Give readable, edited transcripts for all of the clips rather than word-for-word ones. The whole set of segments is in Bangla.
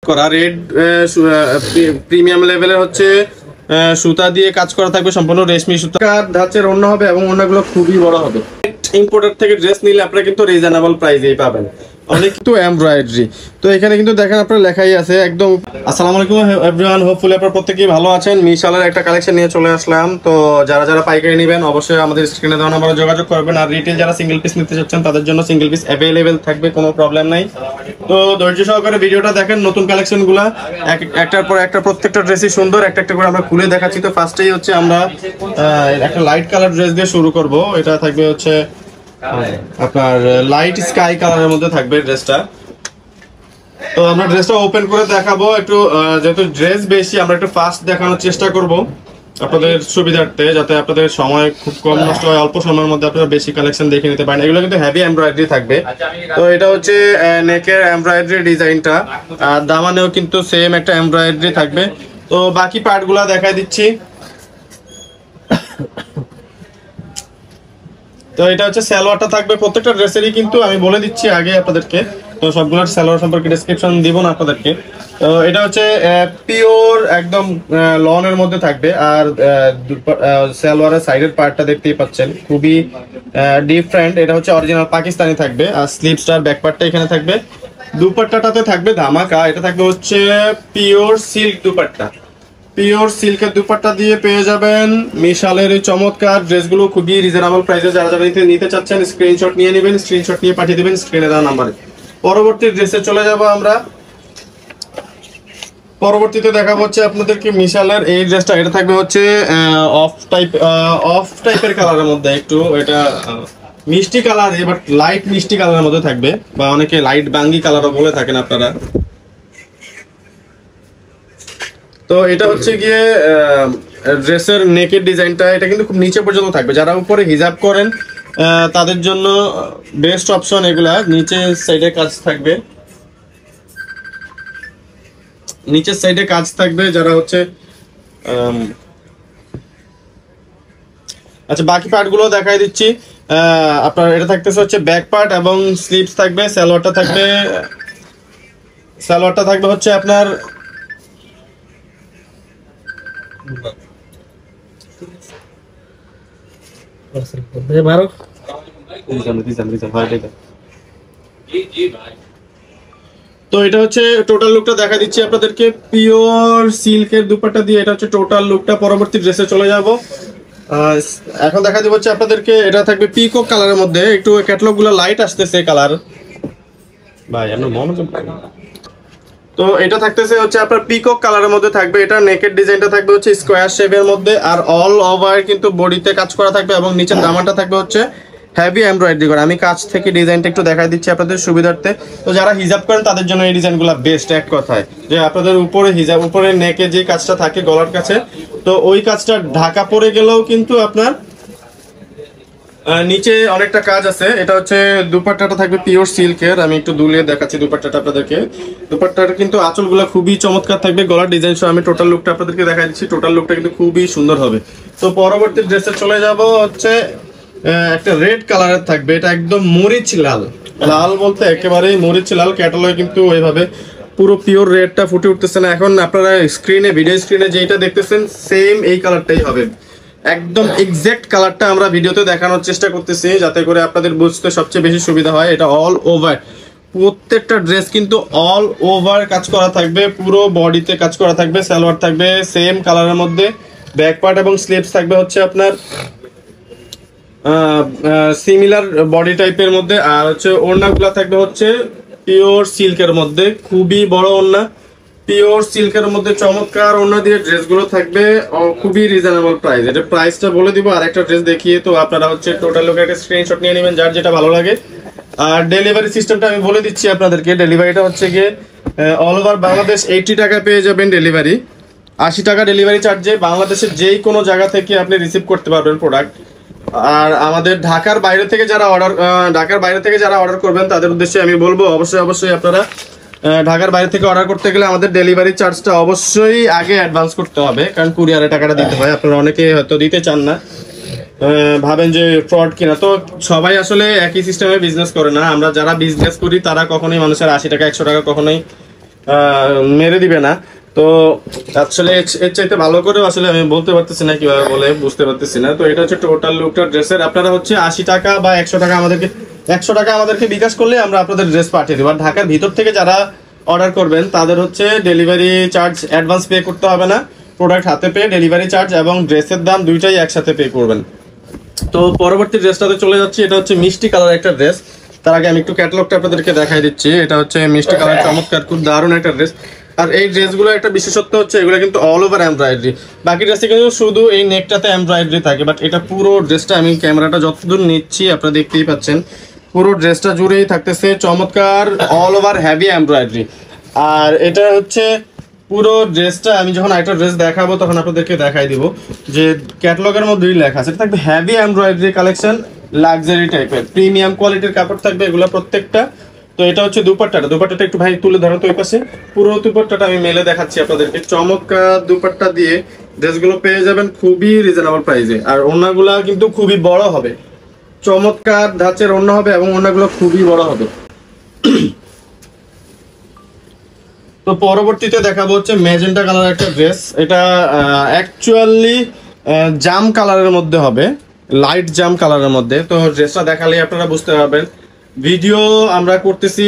করা রেড প্রিমিয়াম লেভেলের হচ্ছে সুতা দিয়ে কাজ করা থাকবে, সম্পূর্ণ রেশমি সুতা ধাঁচের ওড়না হবে এবং ওড়নাগুলো খুবই বড় হবে। ইম্পোর্টার থেকে ড্রেস নিলে আপনারা কিন্তু রিজনেবল প্রাইসেই পাবেন, অনেক কিন্তু এমব্রয়ডারি। তো এখানে কিন্তু দেখেন আপনার লেখাই আছে একদম। আসসালামু আলাইকুম এভরিওয়ান, হোপফুলি আপনারা প্রত্যেকেই ভালো আছেন। মিশালের একটা কালেকশন নিয়ে চলে আসলাম। তো যারা যারা পাইকারি নেবেন অবশ্যই আমাদের স্ক্রিনে দেওয়া নাম্বারে যোগাযোগ করবেন। আর রিটেল যারা সিঙ্গেল পিস নিতে চাচ্ছেন তাদের জন্য সিঙ্গেল পিস অ্যাভেলেবেল থাকবে, কোনো প্রবলেম নাই। তো ধৈর্য সহকারে ভিডিওটা দেখেন। নতুন কালেকশনগুলো একটার পর একটা, প্রত্যেকটা ড্রেসই সুন্দর, একটা একটা করে আমরা খুলে দেখাচ্ছি। তো ফার্স্টেই হচ্ছে আমরা একটা লাইট কালার ড্রেস দিয়ে শুরু করব। এটা থাকবে হচ্ছে আপনার লাইট স্কাই কালারের মধ্যে থাকবে ড্রেসটা। তো আমরা ড্রেসটা ওপেন করে দেখাবো একটু, যেহেতু ড্রেস বেশি আমরা একটু ফাস্ট দেখানোর চেষ্টা করব আপনাদের সুবিধার্থে, যাতে আপনাদের সময় খুব কম নষ্ট হয়, অল্প সময়ের মধ্যে আপনারা বেশি কালেকশন দেখে নিতে পারেন। এগুলো কিন্তু হেভি এমব্রয়ডারি থাকবে। তো এটা হচ্ছে নেকের এমব্রয়ডারি ডিজাইনটা, আর দামানেও কিন্তু সেম একটা এমব্রয়ডারি থাকবে। তো বাকি পার্টগুলো দেখাই দিচ্ছি। তো এটা হচ্ছে সালোয়ারটা থাকবে প্রত্যেকটা ড্রেসেরই, কিন্তু আমি বলে দিচ্ছি আগে আপনাদেরকে। তো সবগুলোর সালোয়ার সম্পর্কে ডেসক্রিপশন দিব না আপনাদেরকে। তো এটা হচ্ছে পিওর একদম লনের মধ্যে থাকবে। আর সালোয়ারের সাইডের পার্টটা দেখতেই পাচ্ছেন খুবই ডিফারেন্ট। এটা হচ্ছে অরিজিনাল পাকিস্তানি থাকবে। আর স্লিভসটার ব্যাক পার্টটা এখানে থাকবে। দুপাট্টাটাতে থাকবে ধামাকা। এটা থাকবে হচ্ছে পিওর সিল্ক দুপাট্টা। পিওর সিল্কের দুপাট্টা দিয়ে পেয়ে যাবেন মিশালের এই চমৎকার ড্রেসগুলো খুবই রিজনেবল প্রাইসে। যারা যারা নিতে চাচ্ছেন স্ক্রিনশট নিয়ে নেবেন, স্ক্রিনশট নিয়ে পাঠিয়ে দেবেন স্ক্রিনে দেওয়া নাম্বারে। পরবর্তী ড্রেসে চলে যাব আমরা। পরবর্তীতে দেখাবো হচ্ছে আপনাদেরকে মিশালের এই ড্রেসটা। এটা থাকবে হচ্ছে অফ টাইপের কালারের মধ্যে, একটু এটা মিষ্টি কালার, বাট লাইট মিষ্টি কালারের মধ্যে থাকবে, বা অনেকে লাইট বাঙ্গি কালারও বলে থাকেন আপনারা। তো এটা হচ্ছে গিয়ে ড্রেসের নেকের ডিজাইনটা। এটা কিন্তু খুব নিচে পর্যন্ত থাকবে। যারা উপরে হিজাব করেন তাদের জন্য বেস্ট অপশন এগুলা। নিচে সাইডে কাজ থাকবে, নিচের সাইডে কাজ থাকবে যারা হচ্ছে আচ্ছা বাকি পার্ট গুলো দেখাই দিচ্ছি। আপনার এটা থাকতেছে হচ্ছে ব্যাক পার্ট এবং স্লিভস থাকবে। সালোয়ারটা থাকবে হচ্ছে আপনার তো এটা হচ্ছে টোটাল লুকটা দেখা দিচ্ছি আপনাদেরকে পিওর সিল্কের দুপাট্টা দিয়ে। এটা হচ্ছে টোটাল লুকটা। পরবর্তী ড্রেসে চলে যাব। এখন দেখা দিব হচ্ছে আপনাদেরকে, এটা থাকবে পিকক কালারের মধ্যে। একটু ক্যাটালগ গুলো লাইট আসতেছে কালার ভাই, আপনার মনোযোগ। তো এটা থাকতেছে হচ্ছে আপনার পিকক কালারের মধ্যে থাকবে। এটা নেকের ডিজাইনটা থাকবে হচ্ছে স্কোয়ার শেপের মধ্যে, আর অল ওভার কিন্তু বডিতে কাজ করা থাকবে এবং নিচের দামানটা থাকবে হচ্ছে হেভি এমব্রয়ডারি করা। আমি কাছ থেকে ডিজাইনটা একটু দেখাই দিচ্ছি আপনাদের সুবিধার্থে। তো যারা হিজাব করেন তাদের জন্য এই ডিজাইনগুলো বেস্ট। এক কথায় যে আপনাদের উপরে হিজাব, উপরে নেকে যে কাজটা থাকে গলার কাছে, তো ওই কাজটা ঢাকা পড়ে গেলেও কিন্তু আপনার নিচে অনেকটা কাজ আছে। এটা হচ্ছে দুপাট্টাটা থাকবে পিওর সিল্কের। আমি একটু দুলিয়ে দেখাচ্ছি দুপাট্টাটা আপনাদেরকে। দুপাট্টাটা কিন্তু আঁচলগুলো খুবই চমৎকার থাকবে। গলার ডিজাইন সহ আমি টোটাল লুকটা আপনাদেরকে দেখাই দিচ্ছি। টোটাল লুকটা কিন্তু খুবই সুন্দর হবে। তো পরবর্তী ড্রেসে চলে যাব হচ্ছে একটা রেড কালারের থাকবে। এটা একদম মরিচ লাল, লাল বলতে একেবারেই মরিচ লাল। ক্যাটালগে কিন্তু ওইভাবে পুরো পিওর রেডটা ফুটে উঠতেছে না। এখন আপনারা স্ক্রিনে, ভিডিও স্ক্রিনে যেটা দেখতেছেন সেম এই কালারটাই হবে। একদম এক্সাক্ট কালারটা আমরা ভিডিওতে দেখানোর চেষ্টা করতেছি, যাতে করে আপনাদের বুঝতে সবচেয়ে বেশি সুবিধা হয়। এটা অল ওভার, প্রত্যেকটা ড্রেস কিন্তু অল ওভার কাজ করা থাকবে, পুরো বডিতে কাজ করা থাকবে। সালোয়ার থাকবে সেম কালারের মধ্যে, ব্যাক পার্ট এবং স্লিভস থাকবে হচ্ছে আপনার সিমিলার বডি টাইপের মধ্যে। আর হচ্ছে ওড়নাগুলা থাকবে হচ্ছে পিওর সিল্কের মধ্যে, খুবই বড় ওড়না, পিওর সিল্কের মধ্যে চমৎকার ওড়না দিয়ে ড্রেসগুলো থাকবে খুবই রিজনেবল প্রাইস। এটা প্রাইসটা বলে দিব আর একটা ড্রেস দেখিয়ে। তো আপনারা হচ্ছে টোটাল লোকের একটা স্ক্রিনশট নিয়ে নেবেন যার যেটা ভালো লাগে। আর ডেলিভারি সিস্টেমটা আমি বলে দিচ্ছি আপনাদেরকে। ডেলিভারিটা হচ্ছে গিয়ে অল ওভার বাংলাদেশ 80 টাকা পেয়ে যাবেন ডেলিভারি। 80 টাকা ডেলিভারি চার্জে বাংলাদেশের যেই কোনো জায়গা থেকে আপনি রিসিভ করতে পারবেন প্রোডাক্ট। আর আমাদের ঢাকার বাইরে থেকে যারা অর্ডার করবেন তাদের উদ্দেশ্যে আমি বলবো অবশ্যই আপনারা ঢাকার বাইরে থেকে অর্ডার করতে গেলে আমাদের ডেলিভারি চার্জটা অবশ্যই আগে অ্যাডভান্স করতে হবে, কারণ কুরিয়ারে টাকাটা দিতে হয়। আপনারা অনেকে হয়তো দিতে চান না, ভাবেন যে ফ্রড কিনা। তো সবাই আসলে একই সিস্টেমে বিজনেস করে না। আমরা যারা বিজনেস করি তারা কখনোই মানুষের 80 টাকা 100 টাকা কখনোই মেরে দিবে না। তো আসলে এর চাইতে ভালো করে আসলে আমি বলতে পারতেছি না, কিভাবে বলে বুঝতে পারতেছি না। তো এটা হচ্ছে টোটাল লুকটা ড্রেসের। আপনারা হচ্ছে 80 টাকা বা 100 টাকা আমাদেরকে বিকাশ করলে আমরা আপনাদের ড্রেস পাঠিয়ে দেবো। আর ঢাকার ভিতর থেকে যারা অর্ডার করবেন তাদের হচ্ছে ডেলিভারি চার্জ অ্যাডভান্স পে করতে হবে না, প্রোডাক্ট হাতে পেয়ে ডেলিভারি চার্জ এবং ড্রেসের দাম দুইটাই একসাথে পে করবেন। তো পরবর্তী ড্রেসটাতে চলে যাচ্ছি। এটা হচ্ছে মিষ্টি কালার একটা ড্রেস। তার আগে আমি একটু ক্যাটালগটা আপনাদেরকে দেখাই দিচ্ছি। এটা হচ্ছে মিষ্টি কালার, চমৎকার, খুব দারুণ একটা ড্রেস। আর এই ড্রেসগুলো একটা বিশেষত্ব হচ্ছে এগুলো কিন্তু অল ওভার এমব্রয়ডারি। বাকি ড্রেসে কিন্তু শুধু এই নেকটাতে এমব্রয়ডারি থাকে, বাট এটা পুরো ড্রেসটা, আমি ক্যামেরাটা যতদূর নিচ্ছি আপনারা দেখতেই পাচ্ছেন, পুরো ড্রেসটা জুড়েই থাকতেছে চমৎকার অল ওভার হেভি এমব্রয়ডারি। আর এটা হচ্ছে পুরো ড্রেসটা, আমি যখন একটা ড্রেস দেখাবো তখন আপনাদেরকে দেখাই দিব যে ক্যাটালগের মধ্যেই লেখা আছে। এটা থাকবে হেভি এমব্রয়ডারি কালেকশন, লাক্সারি টাইপের, প্রিমিয়াম কোয়ালিটির কাপড় থাকবে এগুলো প্রত্যেকটা। তো এটা হচ্ছে দুপাট্টাটা একটু ভাই তুলে ধরো তো ওই পাশে। পুরো দুপাট্টাটা আমি মেলে দেখাচ্ছি আপনাদেরকে। চমৎকার দুপাট্টা দিয়ে ড্রেসগুলো পেয়ে যাবেন খুবই রিজনেবল প্রাইসে। আর ওড়নাগুলো কিন্তু খুবই বড় হবে, চমৎকার ধাঁচের ওড়না হবে এবং ওড়নাগুলো খুবই বড় হবে। তো পরবর্তীতে দেখাবো হচ্ছে ম্যাজেন্টা কালার একটা ড্রেস। এটা অ্যাকচুয়ালি জাম কালারের মধ্যে হবে, লাইট জাম কালারের মধ্যে। তো ড্রেসটা দেখালেই আপনারা বুঝতে পারবেন। ভিডিও আমরা করতেছি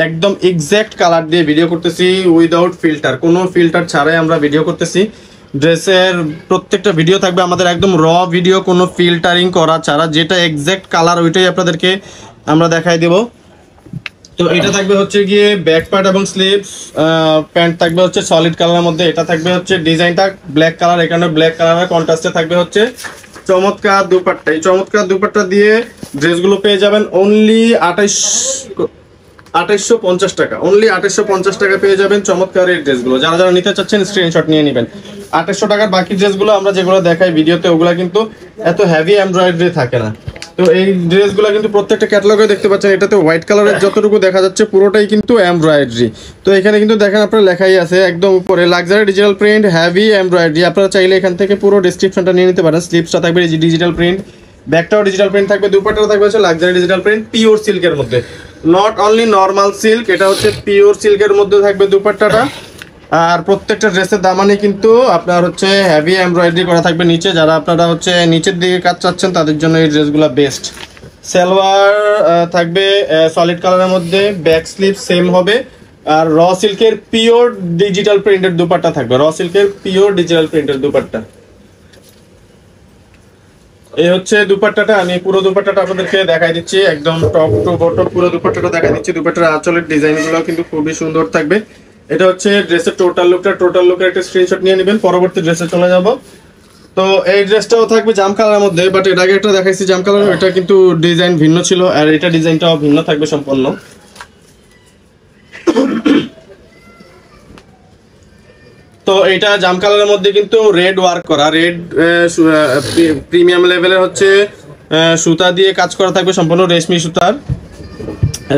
একদম এক্স্যাক্ট কালার দিয়ে ভিডিও করতেছি, উইদাউট ফিল্টার, কোনো ফিল্টার ছাড়াই আমরা ভিডিও করতেছি। ড্রেসের প্রত্যেকটা ভিডিও থাকবে আমাদের একদম র ভিডিও, কোনো ফিল্টারিং করা ছাড়া, যেটা এক্স্যাক্ট কালার ওইটাই আপনাদেরকে আমরা দেখাই দেবো। তো এটা থাকবে হচ্ছে গিয়ে ব্যাক পার্ট এবং স্লিভস, প্যান্ট থাকবে হচ্ছে সলিড কালারের মধ্যে। এটা থাকবে হচ্ছে ডিজাইনটা ব্ল্যাক কালার, এখানে ব্ল্যাক কালারের কন্ট্রাস্টে থাকবে হচ্ছে চমৎকার দুপাট্টা। এই চমৎকার দুপাট্টা দিয়ে ড্রেসগুলো পেয়ে যাবেন অনলি 2850 টাকা। অনলি 2850 টাকা পেয়ে যাবেন চমৎকার এই ড্রেসগুলো। যারা যারা নিতে চাচ্ছেন স্ক্রিনশট নিয়ে নেবেন। 2800 টাকার বাকি ড্রেসগুলো আমরা যেগুলো দেখাই ভিডিওতে ওগুলো কিন্তু এত হেভি এমব্রয়ডারি থাকে না। তো এই ড্রেসগুলো কিন্তু প্রত্যেকটা ক্যাটালগে দেখতে পাচ্ছেন, এটাতে হোয়াইট কালারের যতটুকু দেখা যাচ্ছে পুরোটাই কিন্তু এমব্রয়ডারি। তো এখানে কিন্তু দেখেন আপনারা লেখাই আছে একদম উপরে luxury digital print heavy embroidery. আপনারা চাইলে এখান থেকে পুরো ডেসক্রিপশনটা নিয়ে নিতে পারেন। স্লিপসটা থাকবে ডিজিটাল প্রিন্ট, ব্যাকটাও ডিজিটাল প্রিন্ট থাকবে, দুপাট্টাটা থাকবে হচ্ছে লাক্সারি ডিজিটাল প্রিন্ট পিওর সিল্কের মধ্যে, নট অনলি নর্মাল সিল্ক, এটা হচ্ছে পিওর সিল্কের মধ্যে থাকবে দুপাট্টাটা। আর প্রত্যেকটা ড্রেসের দামানে কিন্তু আপনার হচ্ছে হেভি এমব্রয়ডারি করা থাকবে নিচে। যারা আপনারা হচ্ছে নিচের দিকে কাজ চাচ্ছেন তাদের জন্য এই ড্রেসগুলো বেস্ট। সালোয়ার থাকবে সলিড কালারের মধ্যে, ব্যাক স্লিভ সেম হবে। আর র সিল্কের পিওর ডিজিটাল প্রিন্টের দুপাট্টা থাকবে, র সিল্কের পিওর ডিজিটাল প্রিন্টের দুপাট্টা। এই হচ্ছে দুপাট্টাটা, আমি পুরো দুপাট্টাটা আপনাদেরকে দেখাই দিচ্ছি একদম টপ টু বটম পুরো দুপাট্টাটা দেখাই দিচ্ছি। দুপাট্টার আঁচলের ডিজাইনগুলো কিন্তু খুবই সুন্দর থাকবে। এটা হচ্ছে ড্রেসের টোটাল লুকের একটা স্ক্রিনশট নিয়ে নেবেন। পরবর্তী ড্রেসে চলে যাব। তো এই ড্রেসটাও থাকবে জাম কালারের মধ্যে, বাট এর আগে একটা দেখাইছি জাম কালার, এটা কিন্তু ডিজাইন ভিন্ন ছিল, আর এটা ডিজাইনটাও ভিন্ন থাকবে সম্পূর্ণ। তো এটা জাম কালারের মধ্যে কিন্তু রেড ওয়ার্ক করা, রেড প্রিমিয়াম লেভেলের হচ্ছে সুতা দিয়ে কাজ করা থাকবে, সম্পূর্ণ রেশমি সুতার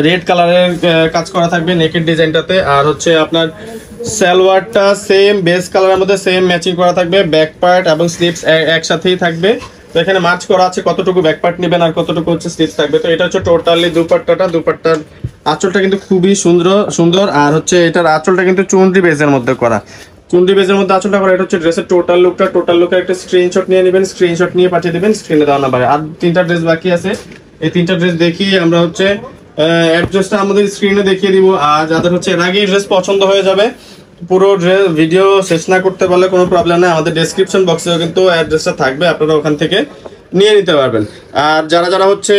রেড কালারের কাজ করা থাকবে নেকের ডিজাইনটাতে। আর হচ্ছে আপনার সালোয়ারটা সেম বেস কালারের মধ্যে সেম ম্যাচিং করা থাকবে, ব্যাক পার্ট এবং স্লিভস একসাথেই থাকবে। তো এখানে মার্চ করা আছে কতটুকু ব্যাক পার্ট নেবেন আর কতটুকু হচ্ছে স্লিভস থাকবে। তো এটা হচ্ছে টোটালি দুপাট্টার আঁচলটা কিন্তু খুবই সুন্দর। আর হচ্ছে এটার আঁচলটা কিন্তু চুনরি বেজের মধ্যে করা, চুনরি বেজের মধ্যে আঁচলটা করা। এটা হচ্ছে ড্রেসের টোটাল লুকের একটা স্ক্রিনশট নিয়ে নেবেন, স্ক্রিনশট নিয়ে পাঠিয়ে দেবেন স্ক্রিনে দেওয়া নাম্বারে। আর 3টা ড্রেস বাকি আছে, এই 3টা ড্রেস দেখিয়ে আমরা হচ্ছে অ্যাড্রেসটা আমাদের স্ক্রিনে দেখিয়ে দিব। আর যাদের হচ্ছে এর আগেই ড্রেস পছন্দ হয়ে যাবে, পুরো ড্রেস ভিডিও শেষ না করতে পারলে কোনো প্রবলেম নেই, আমাদের ডেসক্রিপশন বক্সেও কিন্তু অ্যাড্রেসটা থাকবে, আপনারা ওখান থেকে নিয়ে নিতে পারবেন। আর যারা হচ্ছে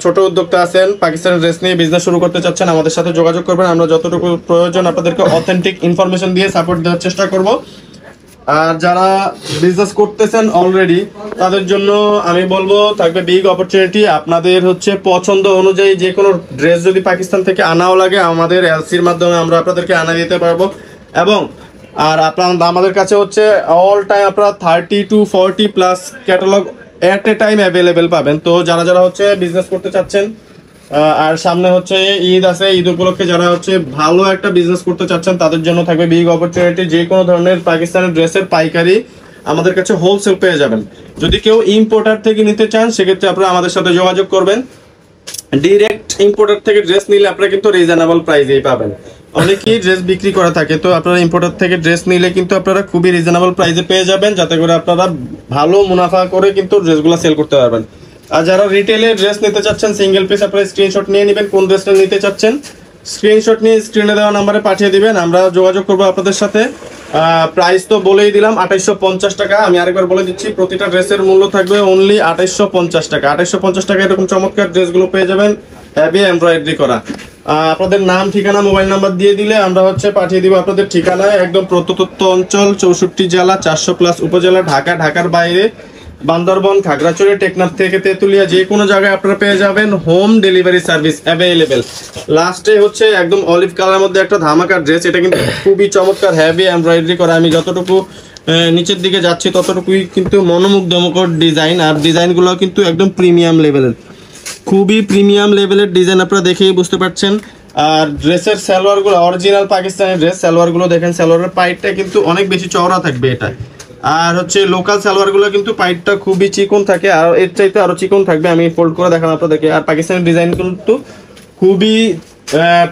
ছোট উদ্যোক্তা আছেন, পাকিস্তানের ড্রেস নিয়ে বিজনেস শুরু করতে চাচ্ছেন, আমাদের সাথে যোগাযোগ করবেন। আমরা যতটুকু প্রয়োজন আপনাদেরকে অথেন্টিক ইনফরমেশন দিয়ে সাপোর্ট দেওয়ার চেষ্টা করব। আর যারা বিজনেস করতেছেন অলরেডি তাদের জন্য আমি বলবো থাকবে বিগ অপরচুনিটি। আপনাদের হচ্ছে পছন্দ অনুযায়ী যে কোনো ড্রেস যদি পাকিস্তান থেকে আনাও লাগে, আমাদের এলসির মাধ্যমে আমরা আপনাদেরকে আনা দিতে পারবো। এবং আর আমাদের কাছে হচ্ছে অল টাইম আপনারা 30 to 40+ catalogue at A time available পাবেন। তো যারা হচ্ছে বিজনেস করতে চাচ্ছেন, আর সামনে হচ্ছে ঈদ আছে, ঈদ উপলক্ষে যারা হচ্ছে ভালো একটা বিজনেস করতে চাচ্ছেন তাদের জন্য থাকবে বিগ অপরচুনিটি। যে কোনো ধরনের পাকিস্তানের ড্রেসের পাইকারি আমাদের কাছে হোলসেল পেয়ে যাবেন। যদি কেউ ইম্পোর্টার থেকে নিতে চান সেক্ষেত্রে আপনারা আমাদের সাথে যোগাযোগ করবেন। ডিরেক্ট ইম্পোর্টার থেকে ড্রেস নিলে আপনারা কিন্তু রিজনেবল প্রাইসেই পাবেন। অনেকেই ড্রেস বিক্রি করা থাকে, তো আপনারা ইম্পোর্টার থেকে ড্রেস নিলে কিন্তু আপনারা খুবই রিজনেবল প্রাইসে পেয়ে যাবেন, যাতে করে আপনারা ভালো মুনাফা করে কিন্তু ড্রেসগুলো সেল করতে পারবেন। আর যারা রিটেলে ড্রেস নিতে চাচ্ছেন সিঙ্গেল পিস, আপনারা স্ক্রিনশট নিয়ে নেবেন কোন ড্রেসটা নিতে চাচ্ছেন, স্ক্রিনশট নিয়ে স্ক্রিনে দেওয়া নাম্বারে পাঠিয়ে দিবেন, আমরা যোগাযোগ করবো আপনাদের সাথে। প্রাইস তো বলেই দিলাম 2850 টাকা। আমি আরেকবার বলে দিচ্ছি, প্রতিটা ড্রেসের মূল্য থাকবে অনলি 2850 টাকা। 2850 টাকা এরকম চমৎকার ড্রেসগুলো পেয়ে যাবেন হেভি এমব্রয়ডারি করা। আপনাদের নাম ঠিকানা মোবাইল নাম্বার দিয়ে দিলে আমরা পাঠিয়ে দিব আপনাদের ঠিকানায়, একদম প্রত্যন্ত অঞ্চল 64 জেলা 400+ উপজেলা, ঢাকা, ঢাকার বাইরে, বান্দরবন, খাগড়াছড়ি, টেকনাফ থেকে তেতুলিয়া, যে কোনো জায়গায় আপনারা পেয়ে যাবেন হোম ডেলিভারি সার্ভিস অ্যাভেলেবেল। লাস্টে একদম অলিভ কালারের মধ্যে একটা ধামাকার ড্রেস, এটা কিন্তু খুবই চমৎকার হেভি এমব্রয়ডারি করা। আমি যতটুকু নিচের দিকে যাচ্ছি ততটুকুই কিন্তু মনোমুগ্ধকর ডিজাইন, আর ডিজাইনগুলো কিন্তু একদম প্রিমিয়াম লেভেলের, খুবই প্রিমিয়াম লেভেলের ডিজাইন, আপনারা দেখেই বুঝতে পারছেন। আর ড্রেসের সালোয়ারগুলো অরিজিনাল পাকিস্তানি ড্রেস, সালোয়ারগুলো দেখেন, সালোয়ারের পাইটটা কিন্তু অনেক বেশি চওড়া থাকবে এটা। আর লোকাল সালোয়ারগুলো কিন্তু পাইটটা খুবই চিকন থাকে, আর এর চাইতে আরো চিকন থাকবে, আমি ফোল্ড করে দেখানো আপনাদেরকে। আর পাকিস্তানি ডিজাইন কিন্তু খুবই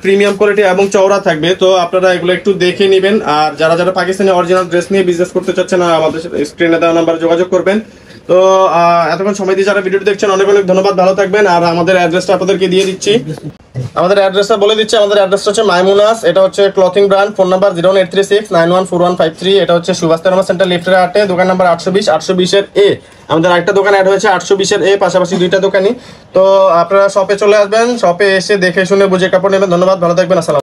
প্রিমিয়াম কোয়ালিটি এবং চওড়া থাকবে, তো আপনারা এগুলো একটু দেখে নেবেন। আর যারা যারা পাকিস্তানি অরিজিনাল ড্রেস নিয়ে বিজনেস করতে চাচ্ছেন, আমাদের স্ক্রিনে দেওয়া নাম্বারে যোগাযোগ করবেন। তো এতক্ষণ সময় দিয়ে যারা ভিডিওটি দেখছেন অনেক অনেক ধন্যবাদ, ভালো থাকবেন। আর আমাদের অ্যাড্রেসটা আপনাদেরকে দিয়ে দিচ্ছি, আমাদের অ্যাড্রেসটা বলে দিচ্ছি। আমাদের অ্যাড্রেসটা হচ্ছে মাইমুনাস, এটা ক্লথিং ব্র্যান্ড। Phone number 01836914153। এটা সুভাষ সেন্টার লিফটের 8-এ, দোকান নাম্বার 820 এ। আমাদের আরেকটা দোকান অ্যাড হয়েছে 820 এ, পাশাপাশি দুইটা দোকানই। তো আপনারা শপে চলে আসবেন, শপে এসে দেখে শুনে বুঝে কাপড় নেবেন। ধন্যবাদ, ভালো থাকবেন, আসসালাম।